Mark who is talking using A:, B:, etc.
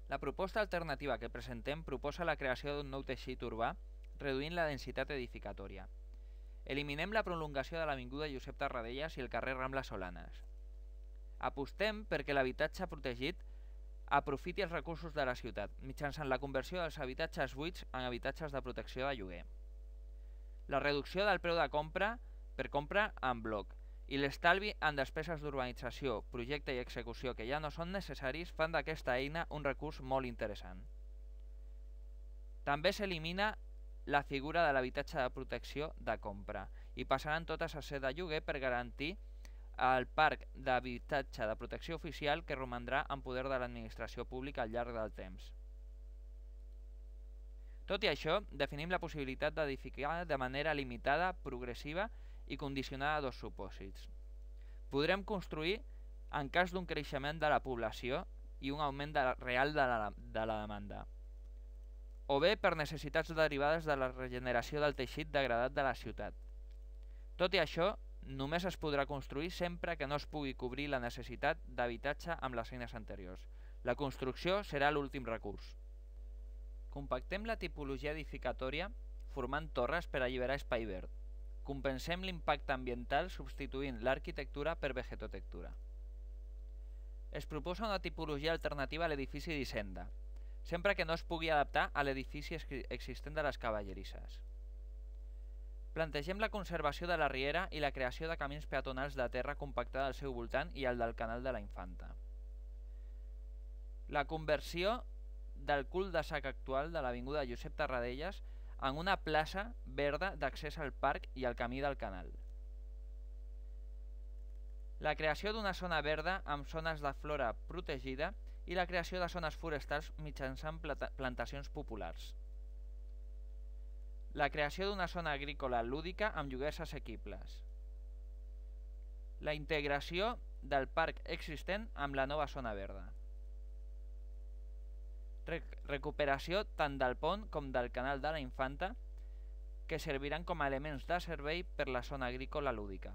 A: La proposta alternativa que presentem proposa la creació d'un nou teixit urbà, reduint la densitat edificatòria. Eliminem la prolongació de l'avinguda Josep Tarradellas i el carrer Rambla Solanes. Apostem perquè l'habitatge protegit aprofiti els recursos de la ciutat, mitjançant la conversió dels habitatges buits en habitatges de protecció de lloguer. La reducció del preu de compra per compra en bloc i l'estalvi en despeses d'urbanització, projecte i execució que ja no són necessaris fan d'aquesta eina un recurs molt interessant. També s'elimina la figura de l'habitatge de protecció de compra i passaran totes a ser de lloguer per garantir el parc d'habitatge de protecció oficial que romandrà en poder de l'administració pública al llarg del temps. Tot i això, definim la possibilitat d'edificar de manera limitada, progressiva i condicionada a dos supòsits. Podrem construir en cas d'un creixement de la població i un augment real de la demanda, o bé per necessitats derivades de la regeneració del teixit degradat de la ciutat. Tot i això, només es podrà construir sempre que no es pugui cobrir la necessitat d'habitatge amb les eines anteriors. La construcció serà l'últim recurs. Compactem la tipologia edificatòria formant torres per alliberar espai verd. Compensem l'impacte ambiental substituint l'arquitectura per vegetotectura. Es proposa una tipologia alternativa a l'edifici d'Hisenda, sempre que no es pugui adaptar a l'edifici existent de les Cavallerisses. Plantegem la conservació de la riera i la creació de camins peatonals de terra compactada al seu voltant i el del canal de la Infanta. La conversió del cul-de-sac actual de l'avinguda Josep Tarradellas en una plaça verda d'accés al parc i al camí del canal. La creació d'una zona verda amb zones de flora protegida i la creació de zones forestals mitjançant plantacions populars. La creació d'una zona agrícola lúdica amb lloguers assequibles. La integració del parc existent amb la nova zona verda. Recuperació tant del pont com del canal de la Infanta, que serviran com a elements de servei per la zona agrícola lúdica.